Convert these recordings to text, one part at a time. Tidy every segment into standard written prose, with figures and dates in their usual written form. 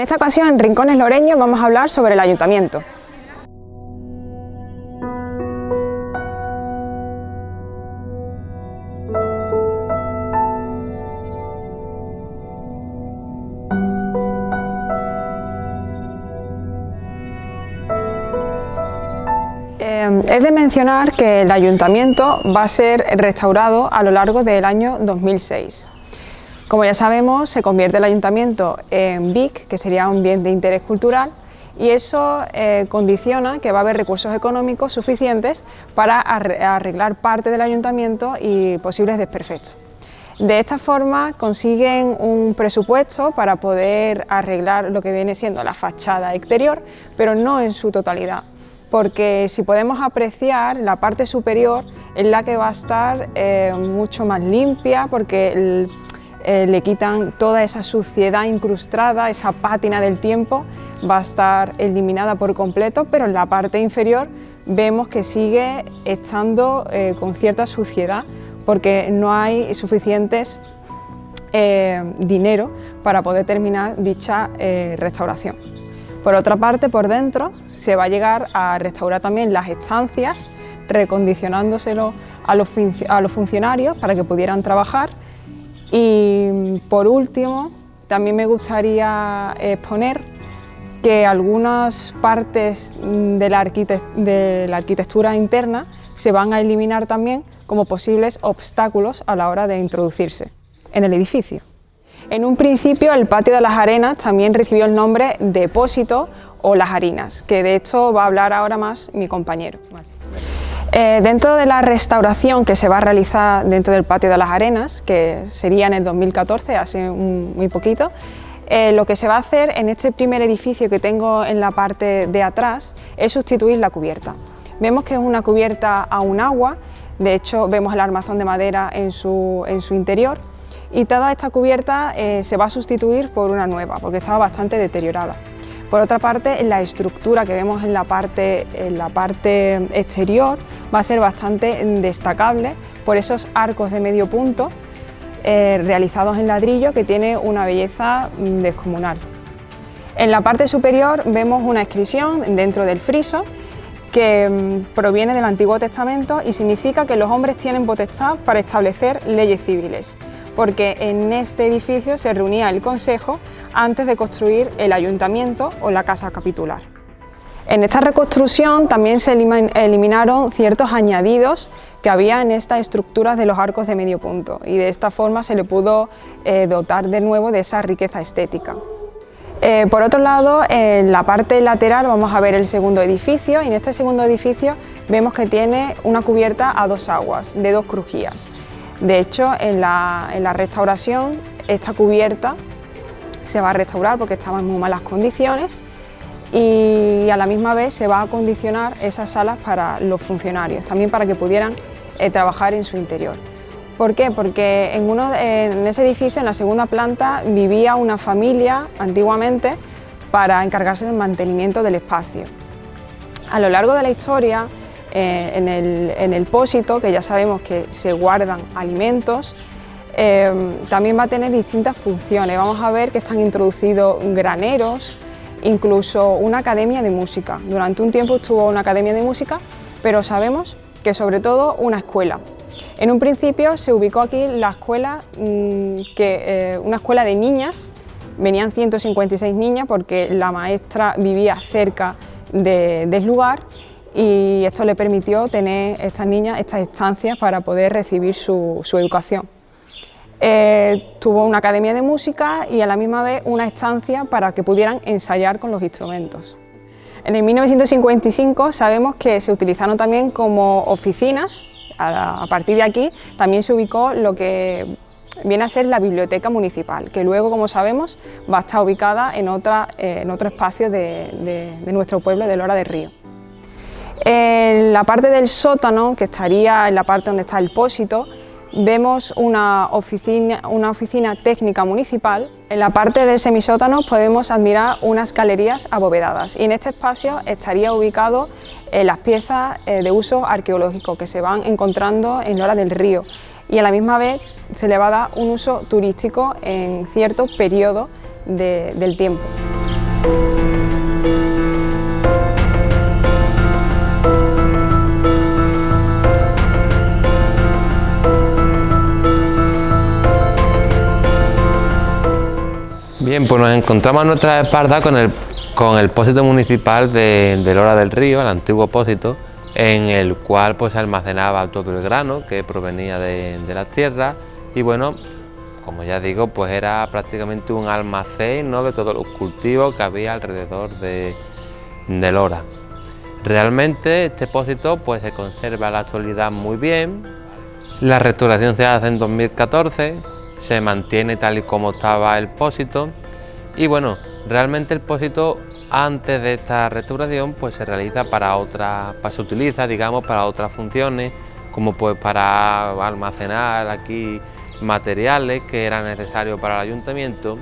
esta ocasión, en Rincones Loreños, vamos a hablar sobre el ayuntamiento. Es de mencionar que el ayuntamiento va a ser restaurado a lo largo del año 2006. Como ya sabemos, se convierte el ayuntamiento en BIC, que sería un bien de interés cultural, y eso condiciona que va a haber recursos económicos suficientes para arreglar parte del ayuntamiento y posibles desperfectos. De esta forma consiguen un presupuesto para poder arreglar lo que viene siendo la fachada exterior, pero no en su totalidad, porque si podemos apreciar, la parte superior es la que va a estar mucho más limpia, porque le quitan toda esa suciedad incrustada, esa pátina del tiempo va a estar eliminada por completo, pero en la parte inferior vemos que sigue estando con cierta suciedad, porque no hay suficientes dinero para poder terminar dicha restauración. Por otra parte, por dentro se va a llegar a restaurar también las estancias, recondicionándoselo a los funcionarios para que pudieran trabajar. Y por último, también me gustaría exponer que algunas partes de la arquitectura interna se van a eliminar también como posibles obstáculos a la hora de introducirse en el edificio. En un principio, el patio de las Arenas también recibió el nombre Depósito o Las Harinas, que de esto va a hablar ahora más mi compañero. Dentro de la restauración que se va a realizar dentro del patio de las Arenas, que sería en el 2014, hace muy poquito, lo que se va a hacer en este primer edificio que tengo en la parte de atrás es sustituir la cubierta. Vemos que es una cubierta a un agua, de hecho vemos el armazón de madera en su interior, y toda esta cubierta se va a sustituir por una nueva, porque estaba bastante deteriorada. Por otra parte, la estructura que vemos en la parte exterior va a ser bastante destacable por esos arcos de medio punto realizados en ladrillo, que tiene una belleza descomunal. En la parte superior vemos una inscripción dentro del friso que proviene del Antiguo Testamento y significa que los hombres tienen potestad para establecer leyes civiles, porque en este edificio se reunía el Consejo antes de construir el ayuntamiento o la casa capitular. En esta reconstrucción también se eliminaron ciertos añadidos que había en estas estructuras de los arcos de medio punto, y de esta forma se le pudo dotar de nuevo de esa riqueza estética. Por otro lado, en la parte lateral vamos a ver el segundo edificio, y en este segundo edificio vemos que tiene una cubierta a dos aguas, de dos crujías. De hecho, en la restauración, esta cubierta se va a restaurar porque estaba en muy malas condiciones, y a la misma vez se va a acondicionar esas salas para los funcionarios, también para que pudieran trabajar en su interior. ¿Por qué? Porque en ese edificio, en la segunda planta, vivía una familia antiguamente para encargarse del mantenimiento del espacio. A lo largo de la historia, en el pósito, que ya sabemos que se guardan alimentos, también va a tener distintas funciones. Vamos a ver que están introducidos graneros, incluso una academia de música. Durante un tiempo estuvo una academia de música, pero sabemos que sobre todo una escuela. En un principio se ubicó aquí la escuela, una escuela de niñas. Venían 156 niñas porque la maestra vivía cerca del lugar, y esto le permitió tener estas niñas estas estancias para poder recibir su educación. Tuvo una academia de música y a la misma vez una estancia para que pudieran ensayar con los instrumentos. En el 1955 sabemos que se utilizaron también como oficinas. A partir de aquí también se ubicó lo que viene a ser la biblioteca municipal, que luego, como sabemos, va a estar ubicada en otro espacio de nuestro pueblo, de Lora de Río. En la parte del sótano, que estaría en la parte donde está el pósito, vemos una oficina técnica municipal. En la parte del semisótano podemos admirar unas galerías abovedadas, y en este espacio estaría ubicado las piezas de uso arqueológico que se van encontrando en Lora del Río, y a la misma vez se le va a dar un uso turístico en cierto periodo del tiempo. pues nos encontramos a nuestra espalda con el pósito municipal de Lora del Río, el antiguo pósito, en el cual pues se almacenaba todo el grano que provenía de las tierras y bueno, como ya digo, pues era prácticamente un almacén, ¿no?, de todos los cultivos que había alrededor de Lora. Realmente este pósito pues se conserva en la actualidad muy bien. La restauración se hace en 2014, se mantiene tal y como estaba el pósito y bueno, realmente el pósito antes de esta restauración pues se realiza se utiliza, digamos, para otras funciones, como pues para almacenar aquí materiales que eran necesarios para el ayuntamiento.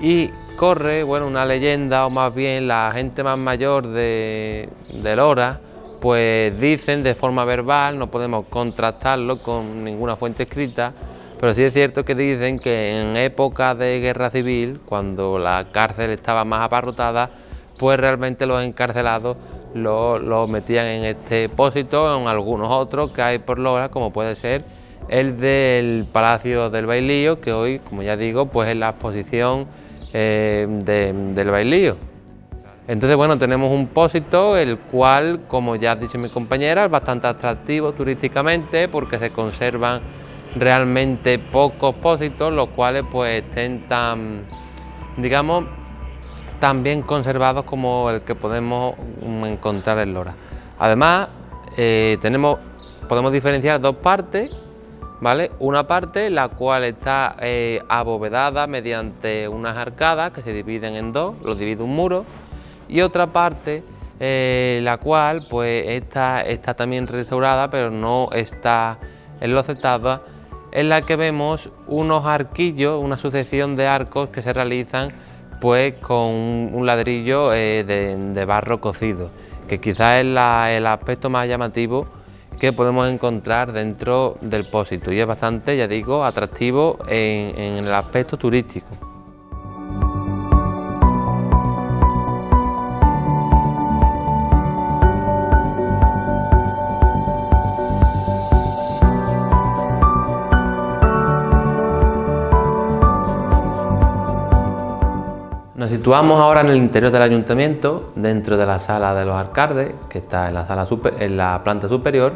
Y corre, bueno, una leyenda, o más bien la gente más mayor de Lora, pues dicen de forma verbal, no podemos contrastarlo con ninguna fuente escrita, pero sí es cierto que dicen que en época de guerra civil, cuando la cárcel estaba más abarrotada, pues realmente los encarcelados los metían en este pósito, en algunos otros que hay por Lora, como puede ser el del Palacio del Bailío, que hoy, como ya digo, pues es la exposición del Bailío. Entonces, bueno, tenemos un pósito, el cual, como ya ha dicho mi compañera, es bastante atractivo turísticamente porque se conservan realmente pocos pósitos, los cuales pues estén tan, digamos, tan bien conservados como el que podemos encontrar en Lora. Además, podemos diferenciar dos partes, ¿vale? Una parte la cual está abovedada mediante unas arcadas que se dividen en dos, lo divide un muro, y otra parte la cual pues está también restaurada pero no está enlocetada, en la que vemos unos arquillos, una sucesión de arcos que se realizan pues con un ladrillo de barro cocido, que quizás es el aspecto más llamativo que podemos encontrar dentro del pósito y es bastante, ya digo, atractivo en el aspecto turístico. Nos situamos ahora en el interior del ayuntamiento, dentro de la sala de los alcaldes, que está en la planta superior,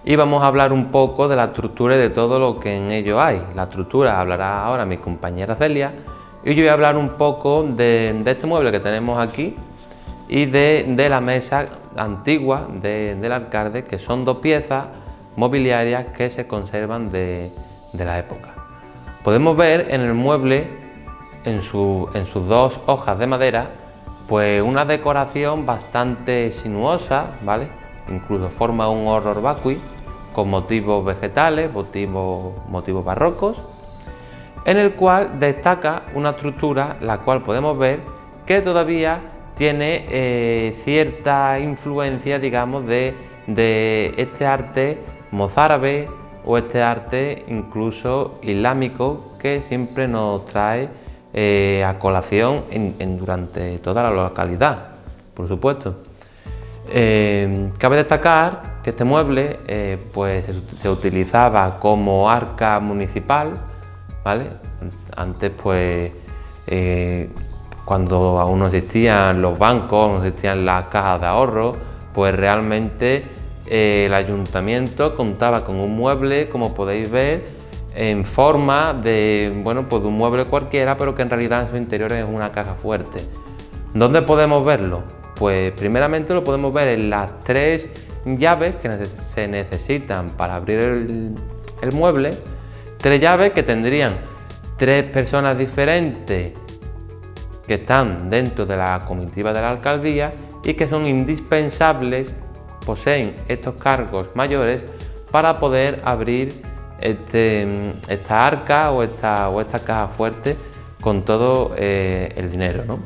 y vamos a hablar un poco de la estructura y de todo lo que en ello hay. La estructura hablará ahora mi compañera Celia, y yo voy a hablar un poco de este mueble que tenemos aquí y de la mesa antigua del alcalde, que son dos piezas mobiliarias que se conservan de la época. Podemos ver en el mueble, en sus dos hojas de madera, pues una decoración bastante sinuosa, ¿vale? Incluso forma un horror vacui con motivos vegetales, motivos barrocos, en el cual destaca una estructura la cual podemos ver que todavía tiene cierta influencia, digamos, de este arte mozárabe o este arte incluso islámico que siempre nos trae a colación durante toda la localidad, por supuesto. Cabe destacar que este mueble pues se utilizaba como arca municipal, ¿vale? Antes pues cuando aún no existían los bancos, no existían las cajas de ahorro, pues realmente el ayuntamiento contaba con un mueble, como podéis ver, en forma de, bueno, pues de un mueble cualquiera, pero que en realidad en su interior es una caja fuerte. ¿Dónde podemos verlo? Pues primeramente lo podemos ver en las tres llaves que se necesitan para abrir el mueble, tres llaves que tendrían tres personas diferentes que están dentro de la comitiva de la alcaldía y que son indispensables, poseen estos cargos mayores para poder abrir esta arca o esta caja fuerte con todo el dinero, ¿no?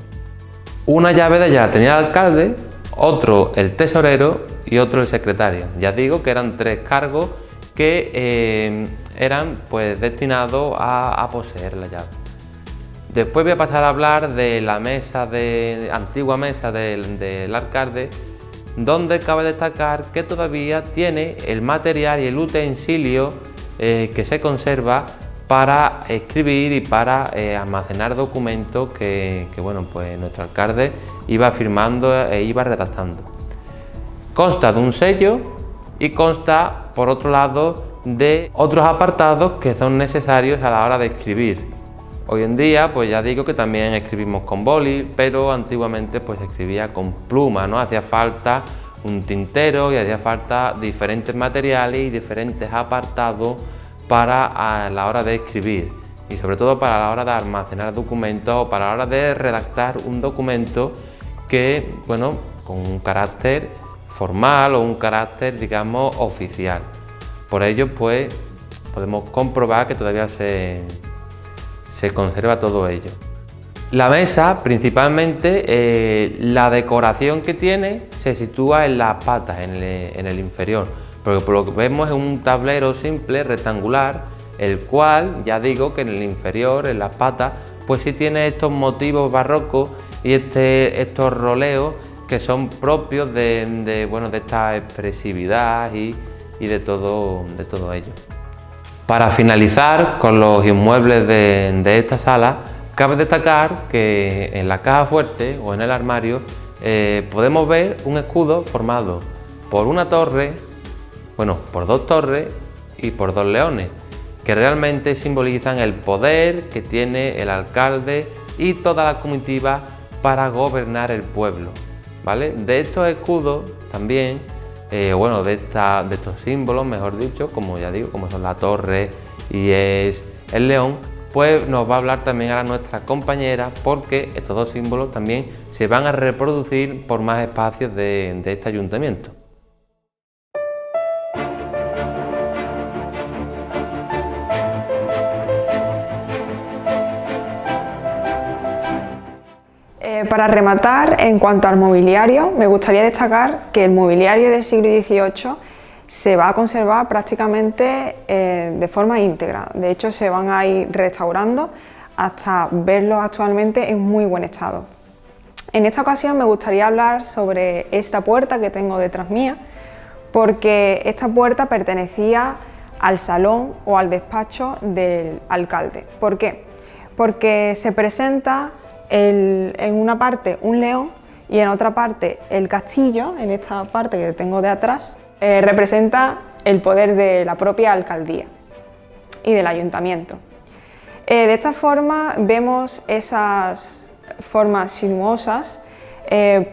Una llave de ella tenía el alcalde, otro el tesorero y otro el secretario. Ya digo que eran tres cargos que eran pues destinados a poseer la llave. Después voy a pasar a hablar de la antigua mesa del alcalde, donde cabe destacar que todavía tiene el material y el utensilio que se conserva para escribir y para almacenar documentos que bueno, pues nuestro alcalde iba firmando e iba redactando. Consta de un sello y consta, por otro lado, de otros apartados que son necesarios a la hora de escribir. Hoy en día, pues ya digo que también escribimos con boli, pero antiguamente pues se escribía con pluma, ¿no? Hacía falta un tintero y hacía falta diferentes materiales y diferentes apartados para a la hora de escribir y sobre todo para la hora de almacenar documentos o para la hora de redactar un documento que, bueno, con un carácter formal o un carácter, digamos, oficial. Por ello, pues podemos comprobar que todavía se conserva todo ello. La mesa, principalmente, la decoración que tiene se sitúa en las patas, en el inferior, porque por lo que vemos es un tablero simple, rectangular, el cual, ya digo que en el inferior, en las patas, pues sí tiene estos motivos barrocos y estos roleos que son propios de esta expresividad y de todo ello. Para finalizar con los inmuebles de esta sala, cabe destacar que en la caja fuerte o en el armario podemos ver un escudo formado por una torre, bueno, por dos torres y por dos leones, que realmente simbolizan el poder que tiene el alcalde y toda la comitiva para gobernar el pueblo, ¿vale? De estos escudos también, de estos símbolos, mejor dicho, como ya digo, como son la torre y es el león, pues nos va a hablar también ahora nuestra compañera, porque estos dos símbolos también se van a reproducir por más espacios de este ayuntamiento. Para rematar, en cuanto al mobiliario, me gustaría destacar que el mobiliario del siglo XVIII se va a conservar prácticamente de forma íntegra. De hecho, se van a ir restaurando hasta verlos actualmente en muy buen estado. En esta ocasión me gustaría hablar sobre esta puerta que tengo detrás mía, porque esta puerta pertenecía al salón o al despacho del alcalde. ¿Por qué? Porque se presenta en una parte un león y en otra parte el castillo. En esta parte que tengo de atrás representa el poder de la propia alcaldía y del ayuntamiento. De esta forma vemos esas formas sinuosas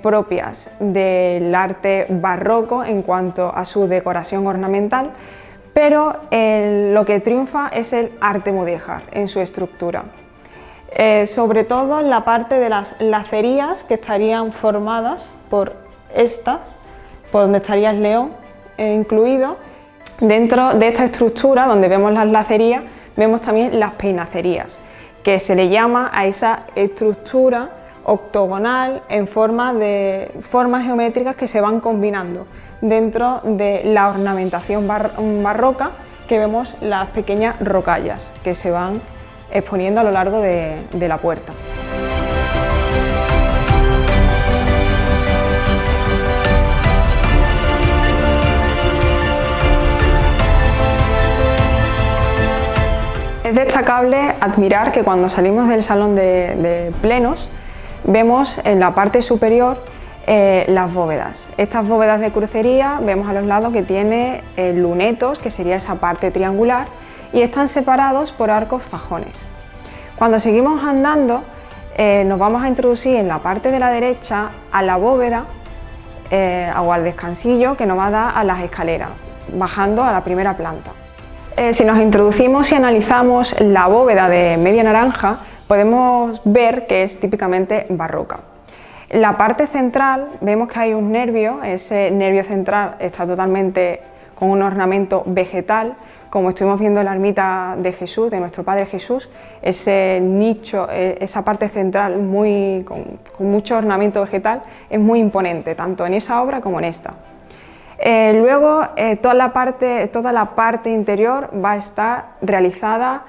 propias del arte barroco en cuanto a su decoración ornamental, pero lo que triunfa es el arte mudéjar en su estructura. Sobre todo en la parte de las lacerías, que estarían formadas por esta, por donde estaría el león incluido. Dentro de esta estructura, donde vemos las lacerías, vemos también las peinacerías, que se le llama a esa estructura octogonal en forma de formas geométricas que se van combinando dentro de la ornamentación barroca, que vemos las pequeñas rocallas que se van exponiendo a lo largo de la puerta. Es destacable admirar que cuando salimos del salón de plenos vemos en la parte superior las bóvedas. Estas bóvedas de crucería vemos a los lados que tiene lunetos, que sería esa parte triangular, y están separados por arcos fajones. Cuando seguimos andando nos vamos a introducir en la parte de la derecha a la bóveda o al descansillo que nos va a dar a las escaleras, bajando a la primera planta. Si nos introducimos y analizamos la bóveda de media naranja, podemos ver que es típicamente barroca. En la parte central vemos que hay un nervio, ese nervio central está totalmente con un ornamento vegetal, como estuvimos viendo en la ermita de Jesús, de nuestro Padre Jesús. Ese nicho, esa parte central con mucho ornamento vegetal es muy imponente, tanto en esa obra como en esta. Luego toda la parte interior va a estar realizada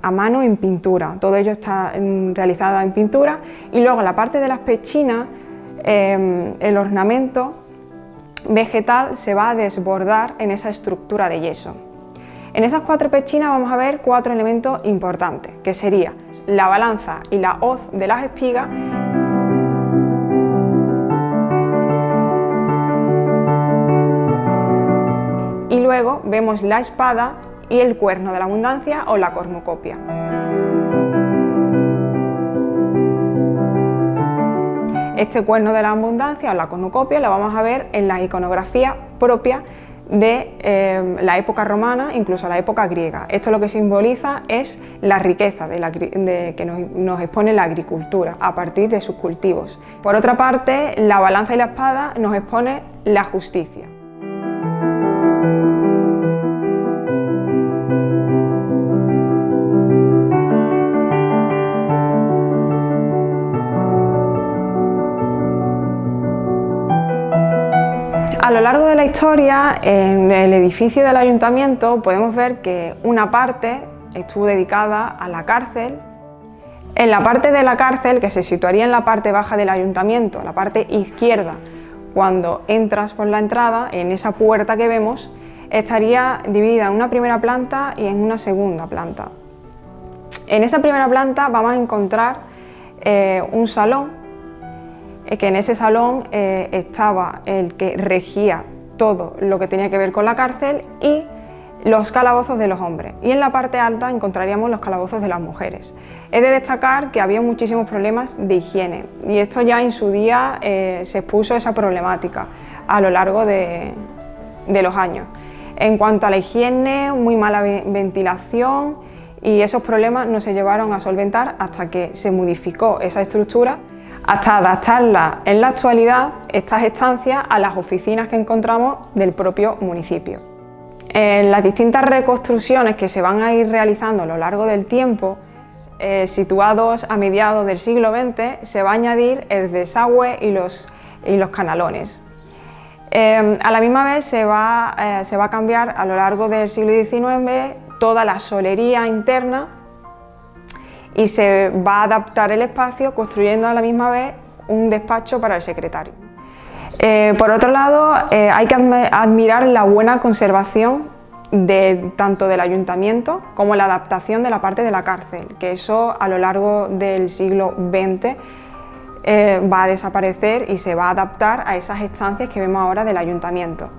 a mano en pintura, todo ello está realizada en pintura, y luego la parte de las pechinas, el ornamento vegetal se va a desbordar en esa estructura de yeso. En esas 4 pechinas vamos a ver 4 elementos importantes, que sería la balanza y la hoz de las espigas, y luego vemos la espada y el cuerno de la abundancia o la cornucopia. Este cuerno de la abundancia o la cornucopia lo vamos a ver en la iconografía propia de la época romana, incluso la época griega. Esto lo que simboliza es la riqueza que nos expone la agricultura a partir de sus cultivos. Por otra parte, la balanza y la espada nos expone la justicia. A lo largo de la historia, en el edificio del ayuntamiento podemos ver que una parte estuvo dedicada a la cárcel. En la parte de la cárcel, que se situaría en la parte baja del ayuntamiento, la parte izquierda, cuando entras por la entrada, en esa puerta que vemos, estaría dividida en una primera planta y en una segunda planta. En esa primera planta vamos a encontrar un salón, que en ese salón estaba el que regía todo lo que tenía que ver con la cárcel y los calabozos de los hombres, y en la parte alta encontraríamos los calabozos de las mujeres. He de destacar que había muchísimos problemas de higiene y esto ya en su día se expuso esa problemática a lo largo de los años. En cuanto a la higiene, muy mala ventilación, y esos problemas no se llevaron a solventar hasta que se modificó esa estructura, hasta adaptarla en la actualidad, estas estancias, a las oficinas que encontramos del propio municipio. En las distintas reconstrucciones que se van a ir realizando a lo largo del tiempo, situados a mediados del siglo XX, se va a añadir el desagüe y los canalones. A la misma vez se va a cambiar a lo largo del siglo XIX toda la solería interna y se va a adaptar el espacio construyendo a la misma vez un despacho para el secretario. Por otro lado, hay que admirar la buena conservación tanto del ayuntamiento como la adaptación de la parte de la cárcel, que eso a lo largo del siglo XX va a desaparecer y se va a adaptar a esas estancias que vemos ahora del ayuntamiento.